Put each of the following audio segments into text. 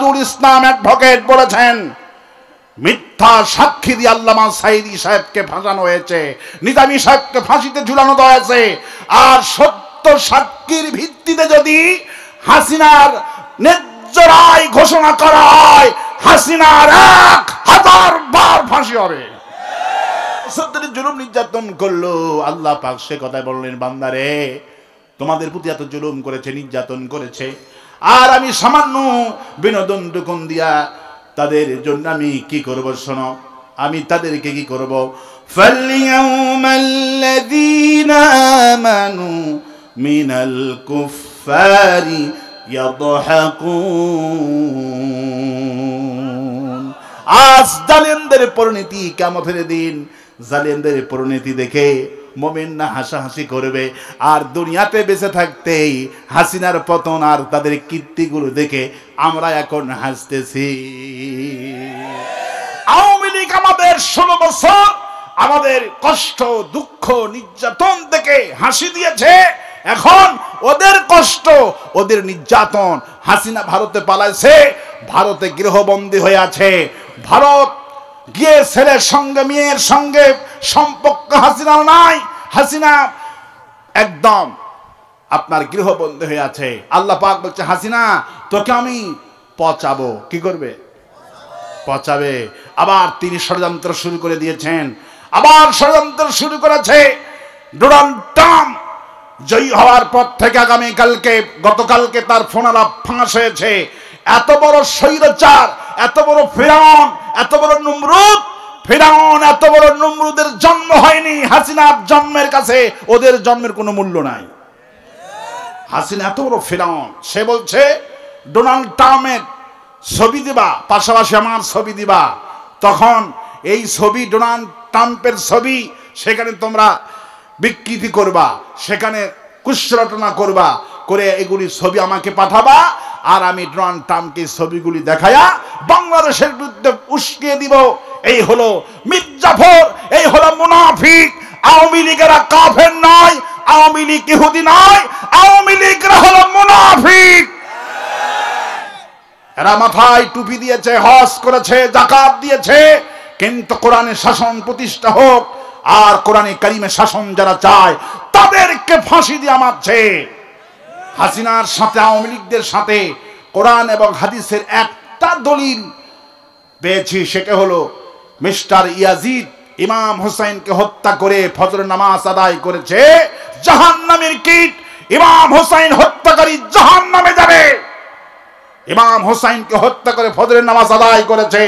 Tajul Islam advocate বলেছেন, মিথ্যা সাক্ষী দিয়ে আল্লামা সাঈদী সাহেবকে ফাঁসানো হয়েছে, নিজামী সাহেবকে ফাঁসিতে ঝুলানো হয়েছে। আর সত্য সাক্ষীর ভিত্তিতে যদি হাসিনার ন্যায্য রায় ঘোষণা করা হয়, হাসিনার 1000 বার ফাঁসি হবে। জুলুম নির্যাতন করলো, আল্লাহ পাক সে কথাই বললেন, বান্দারে তোমাদের প্রতি এত জুলুম করেছে, নির্যাতন করেছে, আর আমি সামান্য বিনোদন টুকুন দিয়া তাদের জন্য আমি কি করব শোনো, আমি তাদেরকে কি করব। ফালইয়াউমাল্লাযীনা আমানু মিনাল কুফফারি ইয়াদহাকুন। আজ জালেমদের পরিণতি কিয়ামতের দিন, জালেমদের পরিণতি দেখে মুমিনরা হাসাহাসি করবে, আর দুনিয়াতে বেঁচে থাকতেই হাসিনার পতন আর তাদের কীর্তিগুলো দেখে আমরা এখন হাসতেছি। আওয়ামী লীগ আমাদের 16 বছর আমাদের কষ্ট, দুঃখ, নির্যাতন দেখে হাসি দিয়েছে। এখন ওদের কষ্ট, ওদের নির্যাতন, হাসিনা ভারতে পালাইছে, ভারতে গৃহবন্দী হয়ে আছে। ভারত গিয়ে ছেলের সঙ্গে মেয়ের সঙ্গে সম্পর্ক হাসিনা নাই, হাসিনা একদম আপনার গৃহবন্দী হয়ে আছে। আল্লাহ পাক বলছে, হাসিনা তোকে আমি পচাবো। কি করবে? পচাবে। আবার তিনি ষড়যন্ত্র শুরু করে দিয়েছেন, আবার ষড়যন্ত্র শুরু করেছে। ডোনাল্ড ট্রাম্প জয়ী হওয়ার পর থেকে আগামীকালকে, গতকালকে তার ফোনালাপ ফাঁস হয়েছে। এত বড় স্বৈরাচার, এত বড় ফিরআউন, এত বড় নমরুদ, ফিরআউন এত বড় নমরুদের জন্ম হয়নি। হাসিনার জন্মের কাছে ওদের জন্মের কোনো মূল্য নাই। হাসিনা এত বড় ফিরআউন, সে বলছে ডোনাল্ড ট্রাম্পের ছবি দিবা, পাশাপাশি আমার ছবি দিবা, তখন এই ছবি ডোনাল্ড ট্রাম্পের ছবি, সেখানে তোমরা বিকৃতি করবা, সেখানে কুশ্রটনা করবা, করে এগুলি ছবি আমাকে পাঠাবা, আর আমি ডোনাল্ড ট্রাম্পকে ছবিগুলি দেখায়া বাংলাদেশের বিরুদ্ধে উস্কিয়ে দিব। এই হলো মির্জাফর, এই হলো মুনাফিক। আওয়ামী লীগেরা কাফের নয়, আওয়ামী লীগ ইহুদি নয়, আওয়ামী লীগরা হলো মুনাফিক। এরা মাথায় টুপি দিয়েছে, হজ করেছে, যাকাত দিয়েছে, কিন্তু কোরআনের শাসন প্রতিষ্ঠা হোক, আর কোরআনে কারিমের শাসন যারা চায় তাদেরকে ফাঁসি দিয়ে মারছে। হাসিনার সাথে, আওয়ামী লীগদের সাথে কোরআন এবং হাদিসের একটা দলিল পেয়েছি, সেটা হলো মিস্টার ইয়াজিদ ইমাম হুসাইনকে হত্যা করে ফজরের নামাজ আদায় করেছে, জাহান্নামের কীট। ইমাম হুসাইন হত্যাকারী জাহান্নামে যাবে। ইমাম হুসাইনকে হত্যা করে ফজরের নামাজ আদায় করেছে।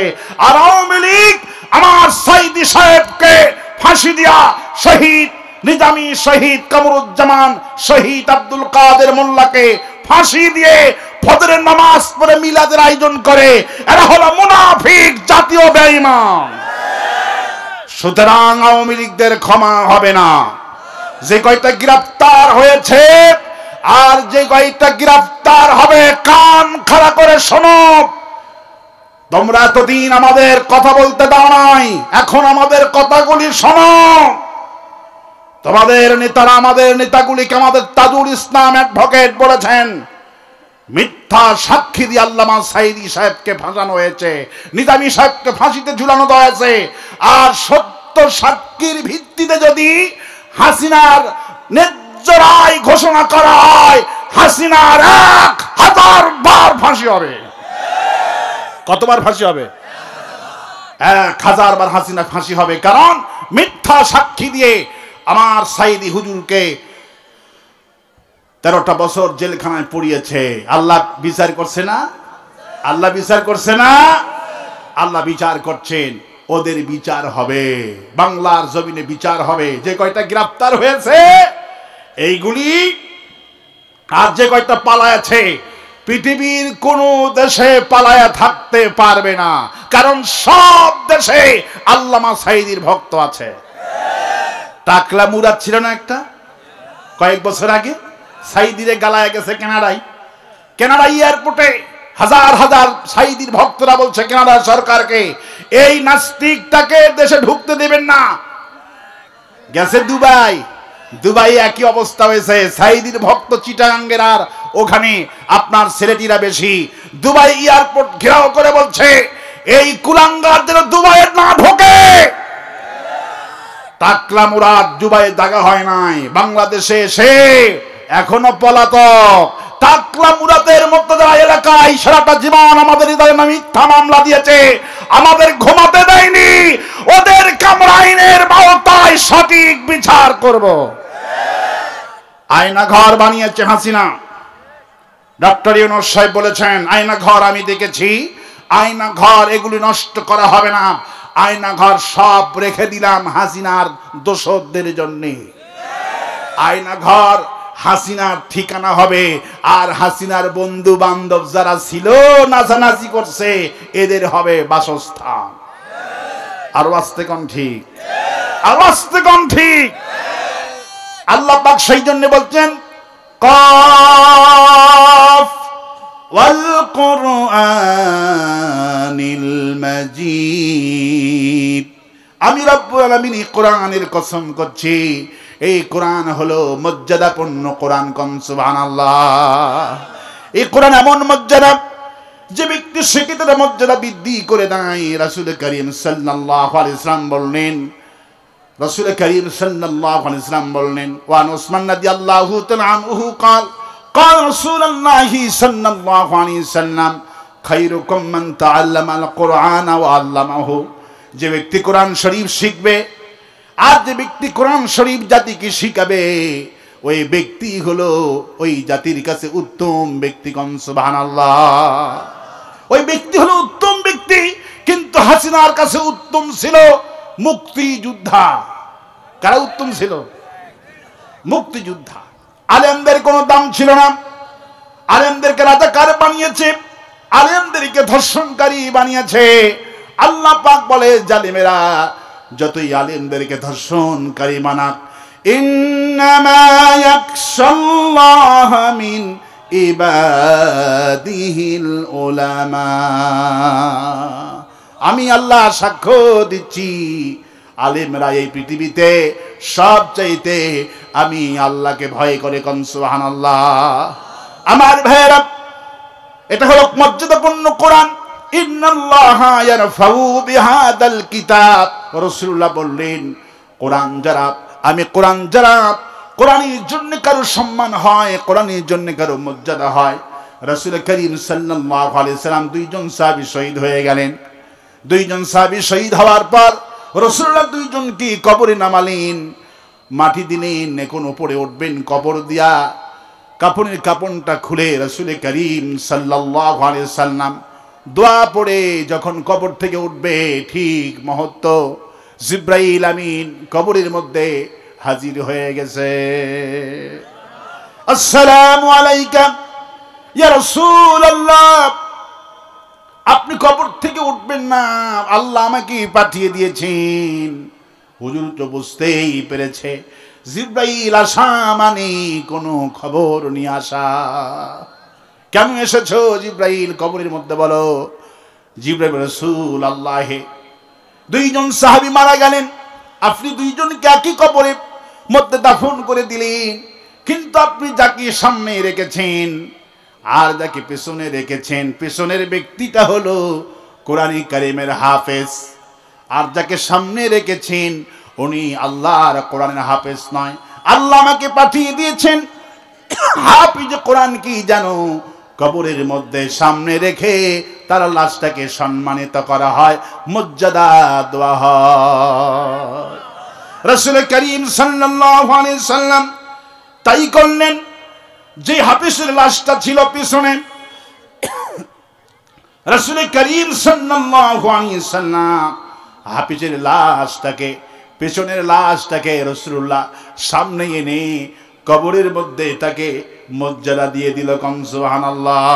আর আওয়ামী লীগ আমার সাঈদী সাহেবকে ফাঁসি দিয়া শহীদ নিজামী, শহীদ কামরুজ্জামান, শহীদ আব্দুল কাদের মোল্লাকে ফাঁসি দিয়ে ফজরের নামাজ পড়ে মিলাদের আয়োজন করে। এরা হলো মুনাফিক, জাতীয় বেঈমান। সুতরাং আওয়ামী লীগদের ক্ষমা হবে না। যে কয়টা গ্রেফতার হয়েছে আর যে কয়টা গ্রেফতার হবে, কান খাড়া করে শোনো। তোমরা এতদিন আমাদের কথা বলতে দাও নাই, এখন আমাদের কথাগুলি শোনো। তোমাদের নেতারা আমাদের নেতাগুলিকে আমাদের তাজুল ইসলাম অ্যাডভোকেট বলেছেন, মিথ্যা সাক্ষী দিয়ে আল্লামা সাঈদী সাহেবকে ফাঁসানো হয়েছে, নিজামী সাহেবকে ফাঁসিতে ঝুলানো হয়েছে। আর সত্য সাক্ষীর ভিত্তিতে যদি হাসিনার ন্যায্য রায় ঘোষণা করা হয়, হাসিনার 1000 বার ফাঁসি হবে। কতবার ফাঁসি হবে? 1000 বার হাসিনা ফাঁসি হবে। কারণ মিথ্যা সাক্ষী দিয়ে আমার সাঈদী হুজুরকে 13টা বছর জেলখানায় পুড়িয়েছে। আল্লাহ বিচার করছে না? আল্লাহ বিচার করছে না? আল্লাহ বিচার করছেন। ওদের বিচার হবে, বাংলার জমিনে বিচার হবে। যে কয়টা গ্রেফতার হয়েছে এইগুলি, আর যে কয়টা পালায়াছে, পৃথিবীর কোন দেশে পালায়া থাকতে পারবে না। কারণ সব দেশে আল্লামা সাঈদীর ভক্ত আছে। টাকলা মুরাদ ছিল না একটা, কয়েক বছর আগে সাঈদীরে গালায় গেছে কানাডায়। কানাডা এয়ারপোর্টে হাজার হাজার সাঈদীর ভক্তরা বলছে কানাডা সরকারকে, এই নাস্তিকটাকে দেশে ঢুকতে দেবেন না। গেছে দুবাই, দুবাই একই অবস্থা হয়েছে। সাঈদীর ভক্ত চিটাগাঙ্গের আর ওখানে আপনার ছেলেটিরা বেশি। দুবাই এয়ারপোর্ট ঘেরাও করে বলছে এই কুলাঙ্গার যেন দুবাইয়ে না ঢোকে। টাকলা মুরাদ দুবাইয়ে জায়গা হয় নাই, বাংলাদেশে এসে এখনো পলাতক। টাকলা মুরাদের মতো যারা এলাকায় সারাটা জীবন আমাদের হৃদয়ে মিথ্যা মামলা দিয়েছে, আমাদের ঘুমাতে দেয়নি, ওদের কামরা আইনের আওতায় সঠিক বিচার করব। আয়না ঘর বানিয়েছে হাসিনা। ডক্টর ইউনূস সাহেব বলেছেন আয়না ঘর আমি দেখেছি, আয়না ঘর এগুলি নষ্ট করা হবে না, আয়না ঘর সব রেখে দিলাম হাসিনার দোষরদের জন্য। আয়না ঘর হাসিনার ঠিকানা হবে, আর হাসিনার বন্ধু বান্ধব যারা ছিল নাচানাচি করছে এদের হবে বাসস্থান। আর আস্তে কোন ঠিক, আর আস্তে কোন ঠিক। আল্লাহ পাক সেই জন্য বলছেন কাফ ওয়াল কুরআনিল মাজিদ। আমি রব্বুল আলামিন এই কোরআনের কসম করছি, এই কোরআন হলো মর্যাদাপূর্ণ কোরআন। কোন সুবহানাল্লাহ। এই কোরআন এমন মর্যাদা যে ব্যক্তি শিক্ষিত মর্যাদা বৃদ্ধি করে দেয়। রাসূল করিম সাল্লাল্লাহু আলাইহি ওয়াসাল্লাম বললেন, রাসূল করিম সাল্লাল্লাহু আলাইহি ওয়াসাল্লাম বললেন ওয়ান উসমান রাদিয়াল্লাহু তাআলা আনহু قال قال رسول الله صلى الله عليه وسلم خيركم من تعلم القرآن وعلمه। যে ব্যক্তি কোরআন শরীফ শিখবে আর যে ব্যক্তি কোরআন শরীফ জাতিকে শিখাবে, ওই ব্যক্তি হলো ওই জাতির কাছে উত্তম ব্যক্তি। কোন সুবহানাল্লাহ। ওই ব্যক্তি হলো উত্তম ব্যক্তি। কিন্তু হাসিনার কাছে উত্তম ছিল মুক্তিযোদ্ধা। কারা উত্তম ছিল? মুক্তিযোদ্ধা। আলেমদের কোনো দাম ছিল না। আলেমদেরকে রাজাকার বানিয়েছে, আলেমদেরকে ধর্ষণকারী বানিয়েছে। আল্লাহ পাক বলে জালিমেরা যতই আলেমদেরকে ধর্ষণকারী বানাক, ইন্নামা ইয়াখশাল্লাহ মিন ইবাদিহিল উলামা। আমি আল্লাহ সাক্ষ্য দিচ্ছি, আলেমরা এই পৃথিবীতে সবচাইতে আমি আল্লাহকে ভয় করে। কোন সুবহানাল্লাহ। আমার ভাইয়েরা, এটা হলো মর্যাদাপূর্ণ কোরআন। ইন্নাল্লাহা ইয়ারফাউ বিহাদাল কিতাব। রাসূলুল্লাহ বললেন কোরআন যারা, আমি কোরআন যারা, কোরআনের জন্য কারো সম্মান হয়, কোরআনের জন্য কারো মর্যাদা হয়। রাসূল করিম সাল্লাল্লাহু আলাইহি সাল্লাম দুইজন সাহাবী শহীদ হয়ে গেলেন। দুইজন সাহাবী শহীদ হওয়ার পর রাসূলুল্লাহ দুইজনকে কবরে নামালেন, মাটি দিলেন, এখন উপরে উঠবেন কবর দিয়া। কাপড়ের কাপড়টা খুলে রাসূল করিম সাল্লাল্লাহু আলাইহি সাল্লাম দোয়া পড়ে যখন কবর থেকে উঠবে, ঠিক মুহূর্ত জিবরাইল আমিন কবরের মধ্যে হাজির হয়ে গেছে। আসসালামু আলাইকা ইয়া রাসূলুল্লাহ। আপনি কবর থেকে উঠবেন না, আল্লাহ আমাকে পাঠিয়ে দিয়েছেন। হুজুর তো বুঝতেই পেরেছে জিবরাইল আসা মানে কোনো খবর নিয়ে আসা। কেন এসেছো জিবরাইল কবরের মধ্যে? বলো। জিবরাইল রাসূলুল্লাহ, দুইজন সাহাবী মারা গেলেন, আপনি দুইজনকে একই কবরের মধ্যে দাফন করে দিলেন, কিন্তু আপনি যাকে সামনে রেখেছেন আর যাকে পেছনে রেখেছেন, পেছনের ব্যক্তিটা হলো কোরআন কারীমের হাফেজ, আর যাকে সামনে রেখেছেন উনি আল্লাহর কোরআনের হাফেজ নয়। আল্লাহ আমাকে পাঠিয়ে দিয়েছেন হাফিজ কোরআন কি জানো, কবরের মধ্যে সামনে রেখে তার লাশটাকে সম্মানিত করা হয়, মর্যাদা দেওয়া হয়। রাসূল করিম সাল্লাল্লাহু আলাইহি সাল্লাম তাই করলেন। যে হাফিজের লাশটা ছিল পিছনে, রাসূল করিম সাল্লাল্লাহু আলাইহি সাল্লাম হাফিজের লাশটাকে, পেছনের লাশটাকে রাসূলুল্লাহ সামনে এনে কবরের মধ্যে তাকে মর্যাদা দিয়ে দিল। কোন সুবহানাল্লাহ।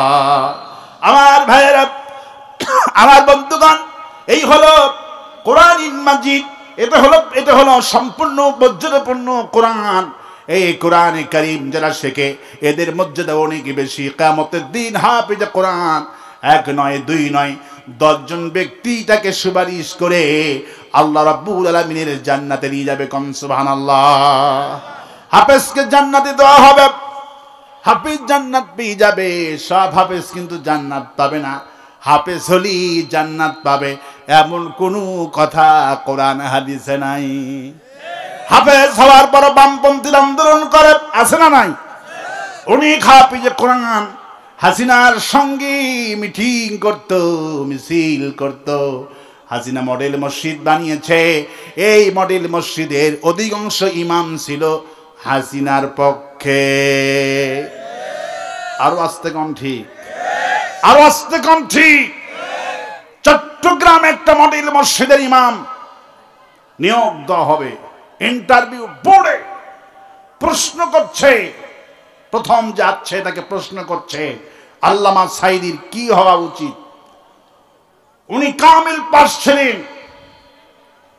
আমার ভাইয়েরা, আমার বন্ধুগণ, এই হলো কোরআন মাজিদ। এটা হলো সম্পূর্ণ মর্যাদাপূর্ণ কোরআন। এই কোরআনে কারীম যারা শেখে এদের মর্যাদা অনেক বেশি। কিয়ামতের দিন হাফেজ কোরআন এক নয়, দুই নয়, 10 জন ব্যক্তি তাকে সুপারিশ করে আল্লাহ রাব্বুল আলামিনের জান্নাতে নিয়ে যাবে। কোন সুবহানাল্লাহ। হাফেজকে জান্নাতে দেওয়া হবে। হাফেজ জান্নাত পেয়ে যাবে, সব হাফেজ কিন্তু জান্নাত পাবে না। হাফেজ হলি জান্নাত পাবে এমন কোনো কথা কোরআন হাদিসে নাই। হাফেজ হওয়ার পর বামপন্থী আন্দোলন করে, আছে না নাই? উনি হাফেজে কোরআন হাসিনার সঙ্গে মিটিং করত, মিছিল করত। হাসিনা মডেল মসজিদ বানিয়েছে, এই মডেল মসজিদের অধিকাংশ ইমাম ছিল হাসিনার পক্ষে। আরো আসতে কম ঠিক, আরো আসতে কম ঠিক। চট্টগ্রাম একটা মডেল মসজিদের ইমাম নিয়োগ দেওয়া হবে, ইন্টারভিউ বোর্ডে প্রশ্ন করছে, প্রথম যাচ্ছে তাকে প্রশ্ন করছে আল্লামা সাঈদীর কি হওয়া উচিত। উনি কামিল পাস ছিলেন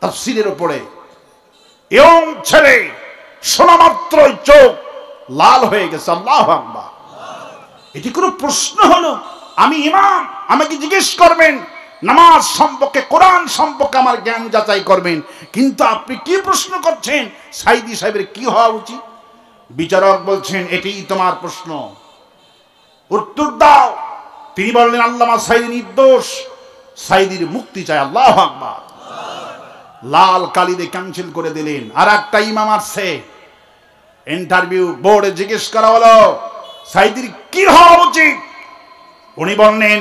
তাফসীরের উপরে, এবং ছেলে শোনা মাত্রই চোখ লাল হয়ে গেছে। আল্লাহু আকবার। এটি কোনো প্রশ্ন হলো? আমি ইমাম, আমাকে জিজ্ঞেস করবেন নামাজ সম্পর্কে, কোরআন সম্পর্কে আমার জ্ঞান যাচাই করবেন, কিন্তু আপনি কি প্রশ্ন করছেন সাঈদী সাহেবের কি হওয়া উচিত? বিচারক বলছেন এটাই তোমার প্রশ্ন, উত্তর দাও। তিনি বললেন আল্লামা সাঈদী নির্দোষ, সাঈদীর মুক্তি চাই। আল্লাহু আকবার। লাল কালিদে ক্যান্সেল করে দিলেন। আর একটা ইমাম আসছে, ইন্টারভিউ বোর্ডে জিজ্ঞেস করা হলো সাঈদীর কি হওয়া উচিত। উনি বললেন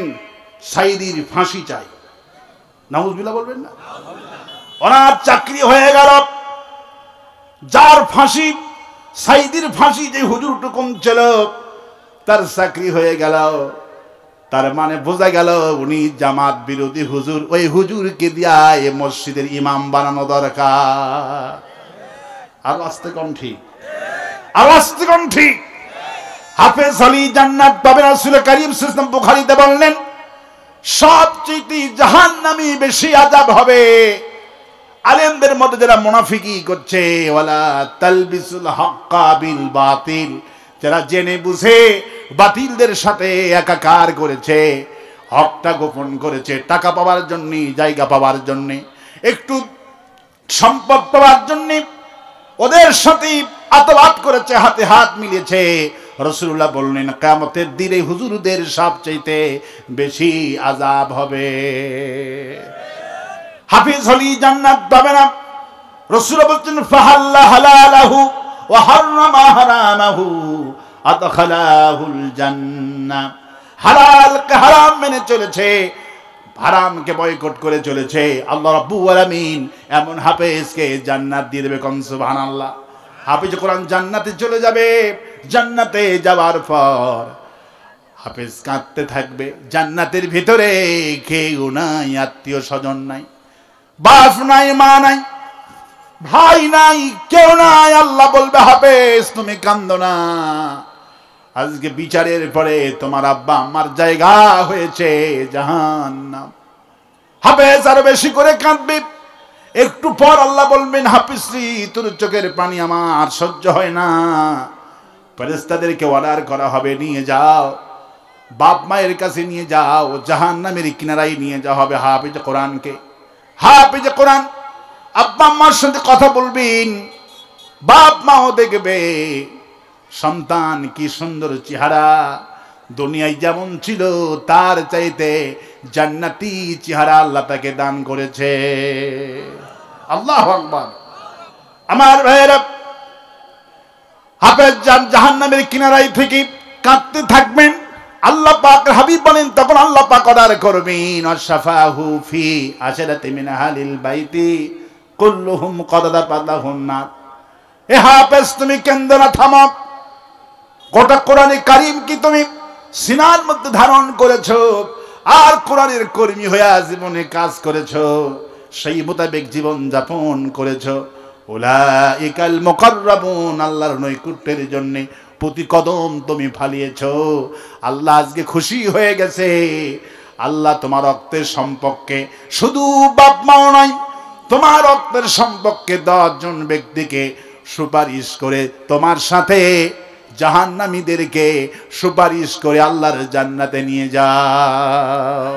সাঈদীর ফাঁসি চাই। নাউজুবিল্লাহ বলবেন না? ওনার চাকরি হয়ে গেল। যার ফাঁসি, সাঈদীর ফাঁসি যে হুজুর টুকুন ছিল, তার চাকরি হয়ে গেল। তার মানে বোঝা গেল উনি জামাত বিরোধী হুজুর। ওই হুজুরকে দিয়া এই মসজিদের ইমাম বানানো দরকার। আর আসতে কম ঠিক, আর আসতে কম ঠিক। হাফেজ হলি জান্নাত পাবে। রাসূল কারীম সাল্লাল্লাহু আলাইহি ওয়াসাল্লাম বুখারীতে বললেন সবচেয়ে জাহান্নামী বেশি আযাব হবে আলেমদের মধ্যে যারা মুনাফিকি করছে, ওয়ালা তালবিসুল হাক্কা বিল বাতিল, যারা জেনে বুঝে বাতিলদের সাথে একাকার করেছে, হকটা গোপন করেছে টাকা পাওয়ার জন্য, জায়গা পাওয়ার জন্য, একটু সম্পদ পাওয়ার জন্য ওদের সাথে আতবাত করেছে, হাতে হাত মিলিয়েছে। রাসূলুল্লাহ বললেন কিয়ামতের দিনে হুজুরদের সবচেয়ে বেশি আযাব হবে। হাফিজ হলি জান্নাত পাবে না। রাসূল বলছেন ফাহাল্লা হালালাহু ওয়া হারামা হারামাহু আদখালাহুল জান্নাহ। হালালকে হারাম মেনে চলেছে, হারামকে বয়কট করে চলেছে, আল্লাহ রাব্বুল আলামিন এমন হাফেজকে জান্নাত দিয়ে দেবে। কোন সুবহানাল্লাহ। হাফেজ কোরআন জান্নাতে চলে যাবে। জান্নাতে যাওয়ার পর হাফেজ কাঁদতে থাকবে। জান্নাতের ভিতরে কেউ নাই, আত্মীয় স্বজন নাই, বাপ নাই, মা নাই, ভাই নাই, কেউ নাই। আল্লাহ বলবে হাফেজ তুমি কান্দো না, আজকে বিচারের পরে তোমার আব্বা আম্মার জায়গা হয়েছে জাহান্নাম। হাফেজ আরো বেশি করে কাঁদবে। একটু পর আল্লাহ বলবেন হাফিজরি তোর চোখের পানি আমার সহ্য হয় না, ফেরেশতাদেরকে অর্ডার করা হবে নিয়ে যাও, বাপ মায়ের কাছে নিয়ে যাও, জাহান্নামের কিনারায় নিয়ে যাওয়া হবে হাফিজ কোরআনকে। হাফিজ কোরআন আব্বা আম্মার সাথে কথা বলবেন, বাপ মাও দেখবে সন্তান কি সুন্দর চেহারা, দুনিয়ায় যেমন ছিল তার চাইতে জান্নাতি চেহারা আল্লাহ তাকে দান করেছে। আল্লাহু আকবার। আমার ভাইয়েরা, হাফেজ জাহান্নামের কিনারায় থেকে কাঁদতে থাকবেন। আল্লাহ পাক হাবিব বলেন তখন আল্লাহ পাক অর্ডার করবেন আশফাহু ফি আশরাতি মিন আহলিল বাইতি কুল্লুহুম ক্বাদ দাফালাহুন নার। এ হাফেজ তুমি কেন্দ্র না, থামো। গোটা কোরআনে কারীম কি তুমি সিনার মধ্যে ধারণ করেছো, আর কোরআনের কর্মী হয়ে জীবনে কাজ করেছো, সেই মোতাবেক জীবন যাপন করেছো। উলাইকাল মুকাররাবুন, আল্লাহর নৈকট্যের জন্য প্রতি কদম তুমি ফালিয়েছো। আল্লাহ আজকে খুশি হয়ে গেছে। আল্লাহ তোমার রক্তের সম্পর্কে শুধু বাপ মাও নয়, তোমার রক্তের সম্পর্কে 10 জন ব্যক্তিকে সুপারিশ করে তোমার সাথে জাহান্নামীদেরকে সুপারিশ করে আল্লাহর জান্নাতে নিয়ে যাও।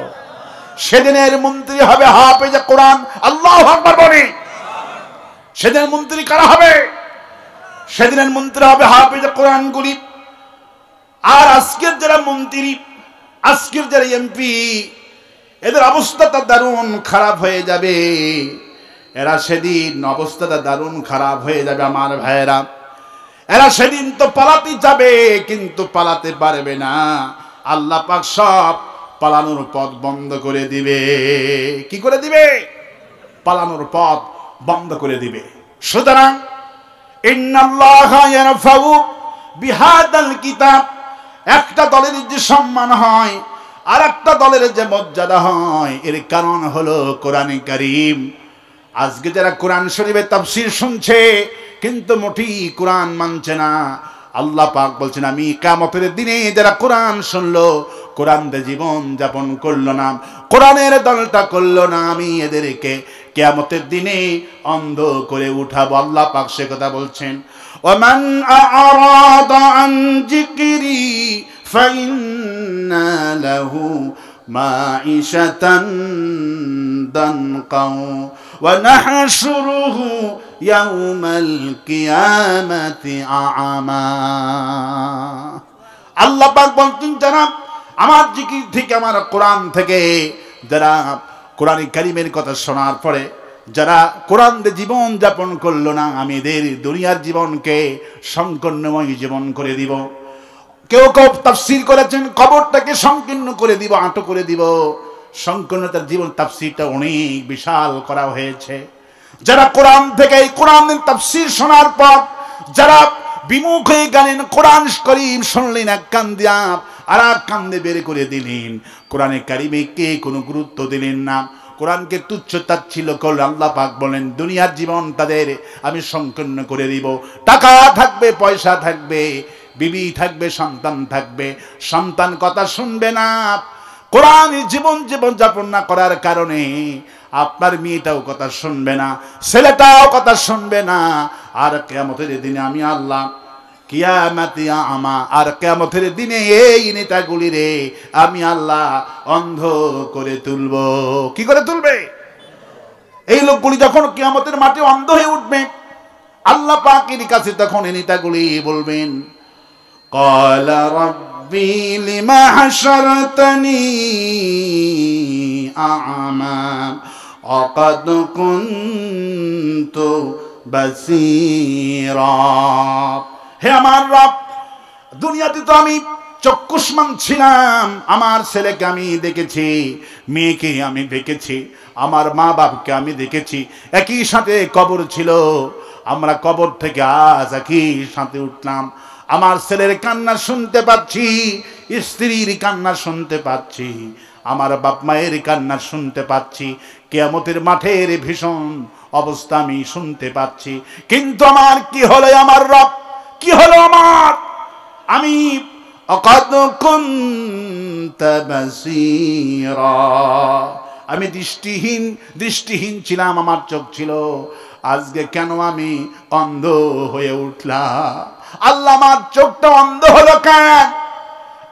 সেদিনের মন্ত্রী হবে হাফেজ কোরআন। আল্লাহু আকবার বলি। সেদিনের মন্ত্রী কারা হবে? সেদিনের মন্ত্রী হবে হাফেজ কোরআন গুলি। আর আজকের যারা মন্ত্রী, আজকের যারা এমপি, এদের অবস্থাটা দারুণ খারাপ হয়ে যাবে। এরা সেদিন অবস্থাটা দারুণ খারাপ হয়ে যাবে আমার ভাইয়েরা। এরা সেদিন তো পালাতে যাবে, কিন্তু পালাতে পারবে না। আল্লাহ পাক সব পালানোর পথ বন্ধ করে দিবে। কি করে দিবে? পালানোর পথ বন্ধ করে দিবে। সুতরাং ইন্নাল্লাহা ইয়ারফাউ বিহাদাল কিতাব, একটা দলের যে সম্মান হয় আর একটা দলের যে মর্যাদা হয়, এর কারণ হলো কোরআনে কারীম। আজকে যারা কোরআন শরীফের তাফসীর শুনছে কিন্তু মোটেই কোরআন মানছে না, আল্লাহ পাক বলছেন আমি কিয়ামতের দিনে যারা কোরআন শুনলো, কোরআন দিয়ে জীবন যাপন করলো না, কোরআনের দলটা করলো না, আমি এদেরকে কিয়ামতের দিনে অন্ধ করে উঠাবো। আল্লাহ পাক সে কথা বলছেন, ওয়ামান আ'রাদা আন যিকরি ফাইন্না লাহু মাঈশাতান দানকাও ওয়া নাহশুরুহু ইয়াউমাল কিয়ামাতি আ'মা। আল্লাহ পাক বলছেন যারা আমার জিকির থেকে, আমার কোরআন থেকে, যারা কোরআন কারীমের কথা শোনার পরে যারা কোরআন দিয়ে জীবন যাপন করলো না, আমি এদের দুনিয়ার জীবনকে সংকীর্ণময় জীবন করে দিব। কেউ কেউ তাফসীর করেছেন কবরটাকে সংকীর্ণ করে দিব, আঁটো করে দিব। সংকীর্ণতার জীবন তাফসীরটা অনেক বিশাল করা হয়েছে। যারা কোরআন থেকে কোরআনের তাফসীর শোনার পর যারা বিমুখ হয়ে গেলেন, কোরআন কারীম শুনলেন এক কান দিয়া আর এক কান দিয়ে বের করে দিলেন, কোরআনে কারীমে কে কোনো গুরুত্ব দিলেন না, কোরআনকে তুচ্ছ তাচ্ছিল্য করলে আল্লাহ পাক বলেন দুনিয়ার জীবন তাদের আমি সংকীর্ণ করে দিব। টাকা থাকবে, পয়সা থাকবে, বিবি থাকবে, সন্তান থাকবে, সন্তান কথা শুনবে না। কোরআন জীবন যাপন না করার কারণে আপনার মেয়েটাও কথা শুনবে না, ছেলেটাও কথা শুনবে না। আর কিয়ামতের দিনে আমি আল্লাহ কিয়ামতি আ'মা, আর কিয়ামতের দিনে এই নেতাগুলি রে আমি আল্লাহ অন্ধ করে তুলব। কি করে তুলবে? এই লোকগুলি যখন কিয়ামতের মাঠে অন্ধ হয়ে উঠবে, আল্লাহ পাকের কাছে তখন এই নেতাগুলি বলবেন, ক্বালা রাব্বি লিমা হাশারতানি আ'মা ওয়াকাদ কুনতু বাসীরা। হে আমার রব, দুনিয়াতে তো আমি চক্ষুষ্মান ছিলাম, আমার ছেলেকে আমি দেখেছি, মেয়েকে আমি দেখেছি, আমার মা বাপকে আমি দেখেছি, একই সাথে কবর ছিল, আমরা কবর থেকে আজ একই সাথে উঠলাম। আমার ছেলের কান্না শুনতে পাচ্ছি, স্ত্রীর কান্না শুনতে পাচ্ছি, আমার বাপ মায়ের কান্না শুনতে পাচ্ছি, কিয়ামতের মাঠের ভীষণ অবস্থা আমি শুনতে পাচ্ছি। কিন্তু আমার কি হলো? আমার রব কি হলো আমার? আমি অকাদ কুনতা বাসীরা, আমি দৃষ্টিহীন ছিলাম, আমার চোখ ছিল, আজকে কেন আমি অন্ধ হয়ে উঠলাম? আল্লাহ আমার চোখটা অন্ধ হলো কেন?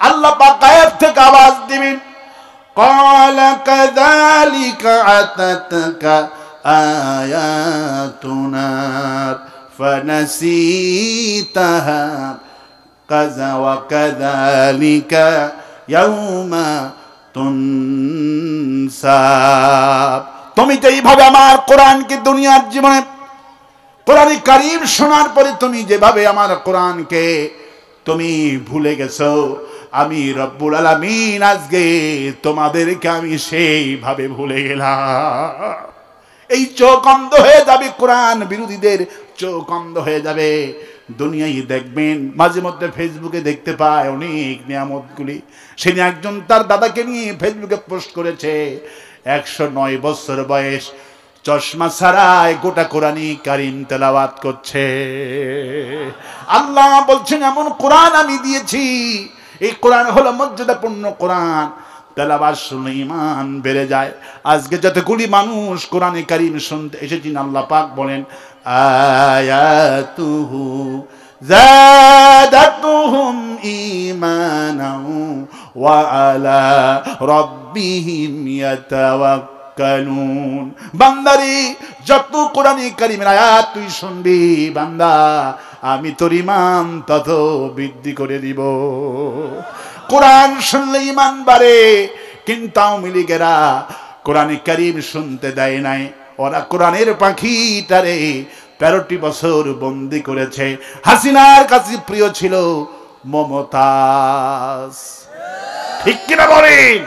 আল্লাহ পাক গায়েব থেকে আওয়াজ দিবেন, ক্বালা কাযালিকা আতাতকা আয়াতুনা ফানাসিতাহা কাযা ওয়া কাযালিকা ইয়াউমা তুনসা। তুমি তো এইভাবে আমার কোরআনকে দুনিয়ার জীবনে কোরআন কারীম শোনার পরে তুমি যেভাবে আমার কোরআনকে তুমি ভুলে গেছো, আমি রব্বুল আলামিন আজকে তোমাদেরকে আমি সেইভাবে ভুলে গেলাম। এই চোখ অন্ধ হয়ে যাবে, কোরআন বিরোধীদের চোখ অন্ধ হয়ে যাবে। দুনিয়ায় দেখবেন মাঝে মধ্যে ফেসবুকে দেখতে পায় অনেক নিয়ামতগুলি। সেদিন একজন তার দাদাকে নিয়ে ফেসবুকে পোস্ট করেছে, 109 বছর বয়স, চশমা ছাড়াই গোটা কোরআন কারীম তেলাওয়াত করছে। আল্লাহ বলছেন এমন কোরআন আমি দিয়েছি, এই কোরআন হলো মর্যাদাপূর্ণ কোরআন, তেলাওয়াত শুনে ঈমান বেড়ে যায়। আজকে যতগুলি মানুষ কোরআনে কারীম শুনতে এসেছেন, আল্লাহ পাক বলেন আয়াতুহু যাদাতুহুম ঈমানাও ওয়া আলা রাব্বিহিম ইয়াতাওয়াক্কালুন। ইয়াতাওয়াক্কালুন। বান্দারে যত কোরআনে কারীমের আয়াত তুই শুনবি বান্দা, আমি তোর ঈমান তত বৃদ্ধি করে দিব। কোরআন শুনলে ঈমান বাড়ে, কিন্তু আওয়ামী লীগেরা কোরআনে কারীম শুনতে দেয় নাই। ওরা কোরআনের পাখিটারে 13টি বছর বন্দি করেছে। হাসিনার কাছে প্রিয় ছিল মমতাজ, ঠিক কিনা বলেন?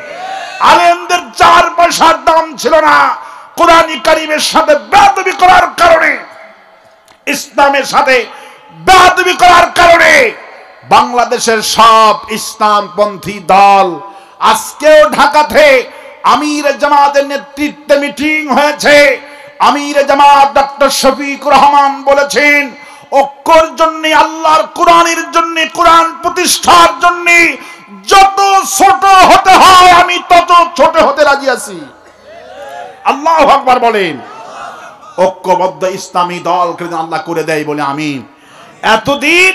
আলেমদের 4 পয়সার দাম ছিল না। কোরআনে কারীমের সাথে বেয়াদবি করার কারণে, ইসলামের সাথে বেয়াদবি করার কারণে বাংলাদেশের সব ইসলামপন্থী দল, আজকেও ঢাকাতে আমির জামাতের নেতৃত্বে মিটিং হয়েছে। আমির জামাত ডক্টর শফিকুর রহমান বলেছেন, ঐক্যের জন্য, আল্লাহর কোরআনের জন্য, কোরআন প্রতিষ্ঠার জন্য যত ছোট হতে হয় আমি তত ছোট হতে রাজি আছি। আল্লাহু আকবার বলেন। ঐক্যবদ্ধ ইসলামী দল আল্লাহ করে দেয় বলে আমিন। এতদিন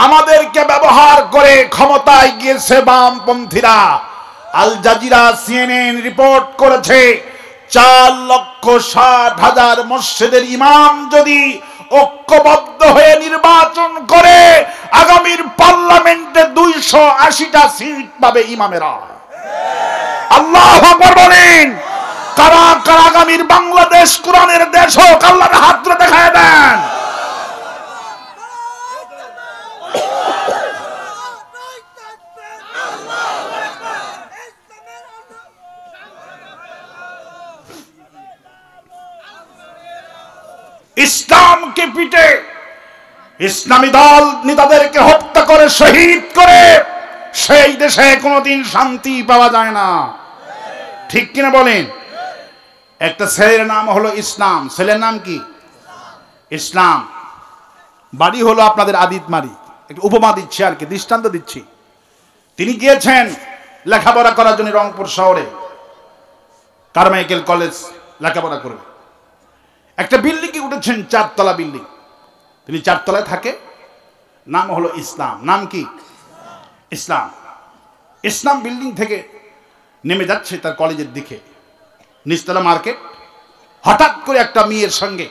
আমাদেরকে ব্যবহার করে ক্ষমতায় গিয়েছে বামপন্থীরা। আল জাজিরা, সিএনএন রিপোর্ট করেছে 4,60,000 মসজিদের ইমাম যদি ঐক্যবদ্ধ হয়ে নির্বাচন করে, আগামীর পার্লামেন্টে 280টা সিট পাবে ইমামেরা। আল্লাহু আকবার বলেন। কারা কারা আগামীর বাংলাদেশ কোরআনের দেশ হোক, আল্লাহর হাত ধরে দেখায় দেন। ইসলামকে পিটে ইসলামী দল নেতাদেরকে হত্যা করে, শহীদ করে সেই দেশে কোনোদিন শান্তি পাওয়া যায় না, ঠিক কিনা বলেন? একটা ছেলের নাম হলো ইসলাম। ছেলের নাম কি? ইসলাম। বাড়ি হলো আপনাদের আদিতমারি। একটু উপমা দিচ্ছি আর কি, দৃষ্টান্ত দিচ্ছি। তিনি গিয়েছেন লেখাপড়া করার জন্য রংপুর শহরে, কারমাইকেল কলেজ লেখাপড়া করবে। একটা বিল্ডিং এ উঠেছেন, 4 তলা বিল্ডিং। তিনি 4 তলায় থাকে। নাম হলো ইসলাম। নাম কি? ইসলাম। ইসলাম বিল্ডিং থেকে নেমে যাচ্ছে তার কলেজের দিকে, নিচতলা মার্কেট। হঠাৎ করে একটা মেয়ের সঙ্গে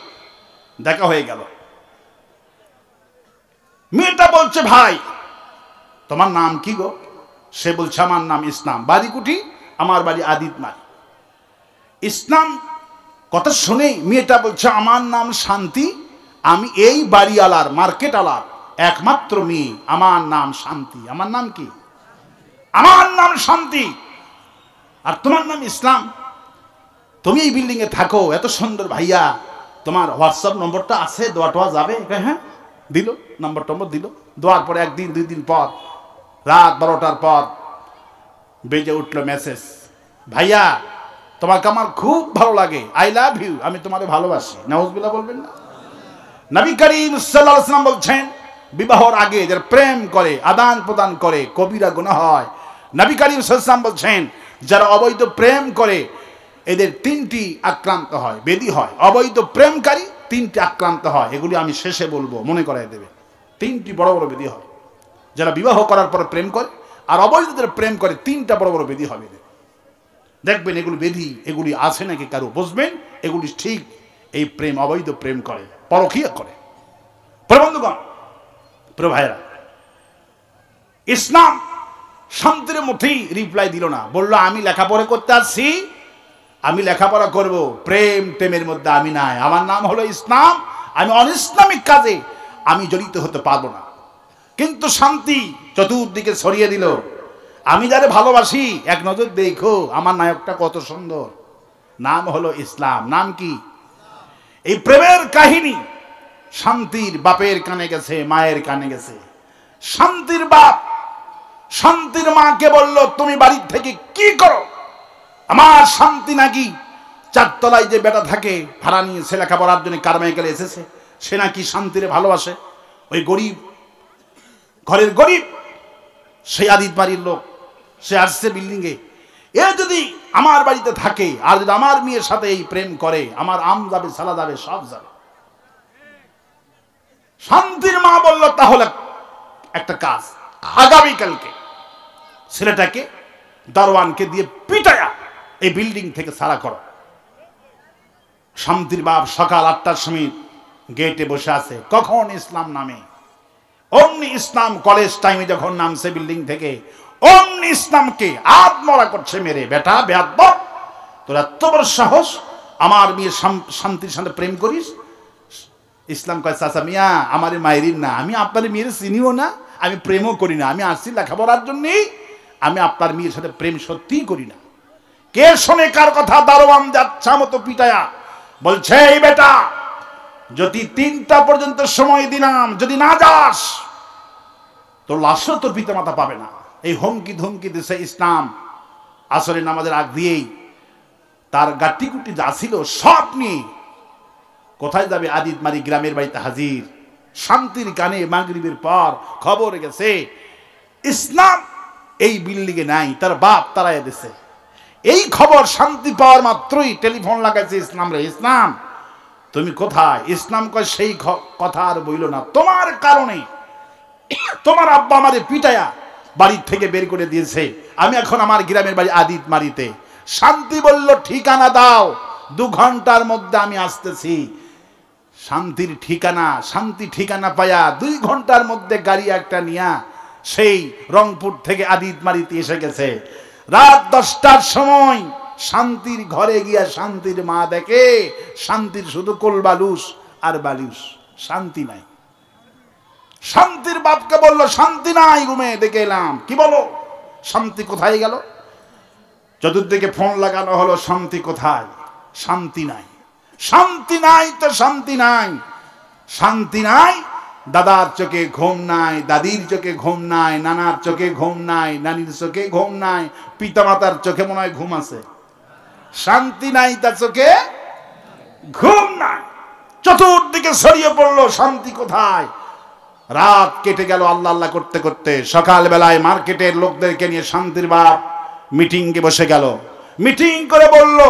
দেখা হয়ে গেল। মেয়েটা বলছে, ভাই তোমার নাম কি গো? সে বলছে, আমার নাম ইসলাম। বাড়ি কুটি? আমার বাড়ি আদিতমারি। ইসলাম কথা শুনে মেয়েটা বলছে, আমার নাম শান্তি, আমি এই বাড়িওয়ালার, মার্কেট আলার একমাত্র মেয়ে, আমার নাম শান্তি। আমার নাম কি? আমার নাম শান্তি। আর তোমার নাম ইসলাম। তুমি এই বিল্ডিং এ থাকো, এত সুন্দর, ভাইয়া তোমার হোয়াটসঅ্যাপ নম্বরটা আছে, দেওয়া যাবে? হ্যাঁ, দিল নম্বর টম্বর দিল। দেওয়ার পরে 1 দিন 2 দিন পর, রাত 12টার পর বেজে উঠলো মেসেজ, ভাইয়া তোমাকে আমার খুব ভালো লাগে, আই লাভ ইউ, আমি তোমারে ভালোবাসি। নাউজুবিল্লাহ বলবেন না? নবী করিম সাল্লাল্লাহু আলাইহি ওয়াসাল্লাম বলছেন, বিবাহর আগে যারা প্রেম করে, আদান প্রদান করে, কবিরা গুনাহ হয়। নবী করিম সাল্লাল্লাহু আলাইহি ওয়াসাল্লাম বলছেন, যারা অবৈধ প্রেম করে এদের 3টি আক্রান্ত হয়, বেদি হয়। অবৈধ প্রেমকারী 3টি আক্রান্ত হয়। এগুলি আমি শেষে বলবো, মনে করাই দেবে। 3টি বড় বড় বেদি হয়। যারা বিবাহ করার পর প্রেম করে আর অবৈধদের প্রেম করে, 3টা বড় বড় বেদি হবে। দেখবেন এগুলি বেদি, এগুলি আছে নাকি কারো, বুঝবেন এগুলি ঠিক এই প্রেম, অবৈধ প্রেম করে, পরকীয়া করে। বন্ধুগণ, প্রিয় ভাইরা, ইসলাম শান্তির মধ্যেই রিপ্লাই দিল না। বলল, আমি লেখাপড়া করতে আসছি, আমি লেখাপড়া করব, প্রেম টেমের মধ্যে আমি নাই। আমার নাম হলো ইসলাম, আমি অনিসলামিক কাজে আমি জড়িত হতে পারবো না। কিন্তু শান্তি চতুর্দিকে ছড়িয়ে দিল, আমি যারে ভালোবাসি, এক নজর দেখো আমার নায়কটা কত সুন্দর, নাম হলো ইসলাম। নাম কি? এই প্রেমের কাহিনী শান্তির বাপের কানে গেছে, মায়ের কানে গেছে। শান্তির বাপ শান্তির মাকে বলল, তুমি বাড়ির থেকে কি করো? আমার শান্তি নাকি 4 তলায় যে বেটা থাকে ভাড়া নিয়ে, সে লেখাপড়ার জন্য কারমাইকেলে এসেছে, সে নাকি শান্তিরে ভালোবাসে। ওই গরিব ঘরের গরিব, সেই আদিতবাড়ির লোক, সে আসছে বিল্ডিং এ। এ যদি আমার বাড়িতে থাকে আর যদি আমার মেয়ের সাথে এই প্রেম করে, আমার আম যাবে, সালা যাবে, সব যাবে। শান্তির মা বলল, তাহলে একটা কাজ, আগামীকালকে ছেলেটাকে দারোয়ানকে দিয়ে পিটায়া এই বিল্ডিং থেকে সারা করো। শান্তির বাপ সকাল 8টার সময় গেটে বসে আছে, কখন ইসলাম নামে। অমনি ইসলাম কলেজ টাইমে যখন নামছে বিল্ডিং থেকে, অমনি ইসলামকে আত্মরা করছে মেরে, বেটা বেয়াদব, তোর এত বড় সাহস আমার মেয়ে শান্তির সাথে প্রেম করিস। ইসলাম কয়, চাচা মিয়া আমার মায়ের না, আমি আপনার মেয়ের চিনিও না, আমি প্রেমও করি না, আমি আসছি লেখাপড়ার জন্যই, আমি আপনার মেয়ের সাথে প্রেম সত্যিই করি না। কে শোনে কার কথা? দারোয়ান যাচ্ছা মতো পিটায়া বলছে, এই বেটা যদি 3টা পর্যন্ত সময় দিলাম, যদি না যাস তোর লাশও তোর পিতা মাতা পাবে না। এই হুমকি ধমকি দিছে ইসলাম। আসরের নামাজের আগ দিয়েই তার গাট্টিকুটি যা ছিল সব নিয়ে কোথায় যাবে? আদিতমারি গ্রামের বাড়িতে হাজির। শান্তির কানে মাগরিবের পর খবর গেছে ইসলাম এই বিল্ডিংয়ে নাই, তার বাপ তারাই দিছে। এই খবর শান্তি পাওয়ার মাত্রই টেলিফোন লাগাইছে ইসলাম রে, ইসলাম তুমি কোথায়? ইসলাম কয়, সেই কথা আর বইল না, তোমার কারণে তোমার আব্বা আমারে পিটায়া বাড়ির থেকে বের করে দিয়েছে, আমি এখন আমার গ্রামের বাড়ি আদিতমারিতে। শান্তি বলল, ঠিকানা দাও, 2 ঘন্টার মধ্যে আমি আসতেছি। শান্তির ঠিকানা, শান্তি ঠিকানা পায়া 2 ঘন্টার মধ্যে গাড়ি একটা নিয়া সেই রংপুর থেকে আদিতমারিতে এসে গেছে। রাত 10টার সময় শান্তির ঘরে গিয়া শান্তির মা দেখে শান্তির শুধু কোল বালুস আর বালুস, শান্তি নাই। শান্তির বাপকে বলল, শান্তি নাই রুমে, দেখে এলাম। কি বলো? শান্তি কোথায় গেল? চতুর্দিকে ফোন লাগানো হলো, শান্তি কোথায়? শান্তি নাই। শান্তি নাই তো শান্তি নাই, শান্তি নাই। দাদার চোখে ঘুম নাই, দাদির চোখে ঘুম নাই, নানার চোখে ঘুম নাই, নানির চোখে ঘুম নাই, পিতামাতার চোখে মনে হয় ঘুম আছে। শান্তি নাই, তার চোখে ঘুম নাই। চতুর্দিকে ছড়িয়ে পড়লো, শান্তি কোথায়? রাত কেটে গেল আল্লাহ আল্লাহ করতে করতে। সকাল বেলায় মার্কেটের লোকদেরকে নিয়ে শান্তির বাপ মিটিংয়ে বসে গেল। মিটিং করে বলল,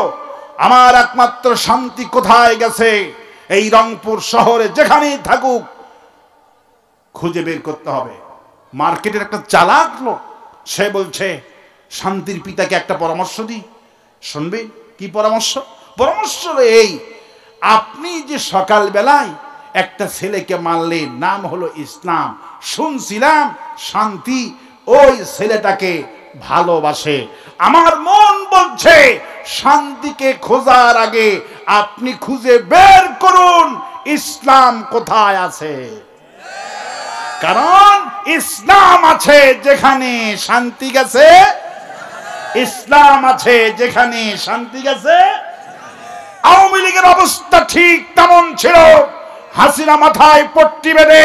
আমার একমাত্র শান্তি কোথায় গেছে? এই রংপুর শহরে যেখানেই থাকুক খুঁজে বের করতে হবে। মার্কেটের একটা চালাক লোক, সে বলছে, শান্তির পিতাকে একটা পরামর্শ দিই, শুনবে? কি পরামর্শ? পরামর্শ এই, আপনি যে সকাল বেলায় একটা ছেলেকে মারলেন, নাম হলো ইসলাম, শুনছিলাম শান্তি ওই ছেলেটাকে ভালোবাসে। আমার মন বলছে শান্তিকে খোঁজার আগে আপনি খুঁজে বের করুন ইসলাম কোথায় আছে। কারণ ইসলাম আছে যেখানে শান্তি গেছে, ইসলাম আছে যেখানে শান্তি গেছে। আওয়ামী লীগের অবস্থা ঠিক তেমন ছিল। হাসিনা মাথায় পট্টি বেঁধে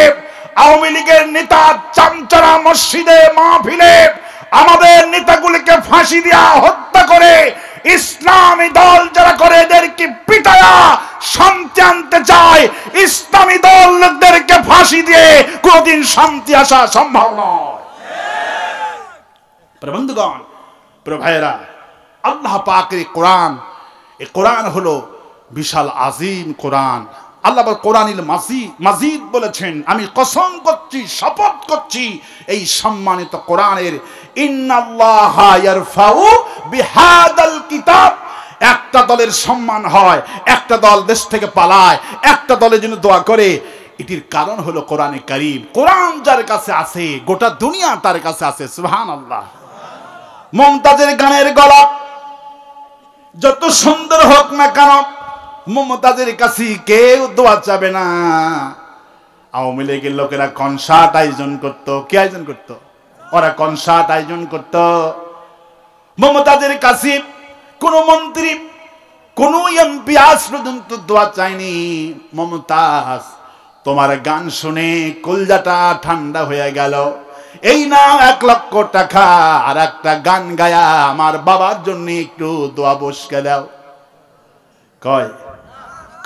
আওয়ামী লীগের নেতা চামচারা মসজিদে মাহফিলে আমাদের নেতাগুলিকে ফাঁসি দিয়া হত্যা করে ইসলামী দল যারা করে এদেরকে পিটায়া শান্তি আনতে চায়। ইসলামী দল লোকদেরকে ফাঁসি দিয়ে কোনদিন শান্তি আসা সম্ভব নয়। বন্ধুগণ, ভাইয়েরা, আল্লাহ পাকের কোরআন, এই কোরআন হলো বিশাল আজিম কোরআন। আল্লাহ কোরআনিল মাজিদ বলেছেন, আমি কসম করছি, শপথ করছি এই সম্মানিত কোরআনের, ইন্নাল্লাহা ইয়ারফাউ বিহাদাল কিতাব। একটা দলের সম্মান হয়, একটা দল দেশ থেকে পালায়, একটা দলের জন্য দোয়া করে। এটির কারণ হলো কোরআনে কারীম। কোরআন যার কাছে আছে গোটা দুনিয়া তার কাছে আছে। সুবহানাল্লাহ। মুমতাজের গানের গলা যত সুন্দর হোক না কেন, মুমতাজের কাছে কেউ দোয়া চাবে না। আওয়ামী লীগের লোকেরা কনসার্ট আয়োজন করত। কে আয়োজন করত? ওরা কনসার্ট আয়োজন করত। মুমতাজের কাছে কোন মন্ত্রী, কোন এমপি আজ পর্যন্ত দোয়া চায়নি। মুমতাজ, তোমার গান শুনে কলজাটা ঠান্ডা হয়ে গেল। এই না 1 লক্ষ টাকা, আর একটা গান গায়া আমার বাবার জন্য একটু দোয়া বসকে দাও। কয়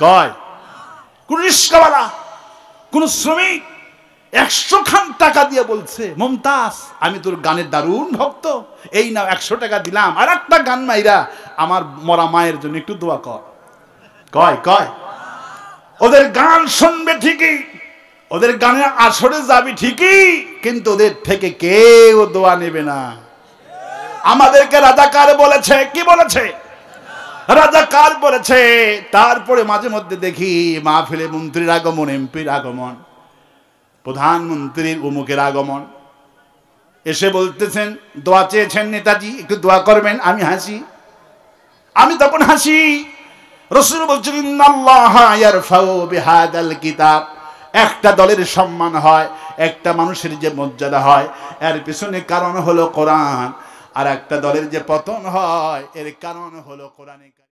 কয় কোন রিস্কাওয়ালা, কোন শ্রমিক 100 খান টাকা দিয়ে বলছে, মুমতাজ আমি তোর গানের দারুণ ভক্ত, এই না 100 টাকা দিলাম, আর একটা গান মাইরা আমার মরা মায়ের জন্য একটু দোয়া কর। কয় কয় ওদের গান শুনবে ঠিকই, ওদের গানের আসরে যাবি ঠিকই, কিন্তু ওদের থেকে কেউ দোয়া নেবে না। আমাদেরকে রাজাকার বলেছে। কি বলেছে? রাজাকার বলেছে। তারপরে মাঝে মধ্যে দেখি মাহফিলে মন্ত্রীর আগমন, এমপির আগমন, প্রধানমন্ত্রীর উমুকের আগমন, এসে বলতেছেন দোয়া চেয়েছেন নেতাজি, একটু দোয়া করবেন। আমি হাসি, আমি তখন হাসি। রাসূল বলছেন ইন্নাল্লাহা ইয়ারফাউ বিহাদাল কিতাব, একটা দলের সম্মান হয়, একটা মানুষের যে মর্যাদা হয়, এর পিছনে কারণ হলো কোরআন। আর একটা দলের যে পতন হয়, এর কারণ হলো কোরআন।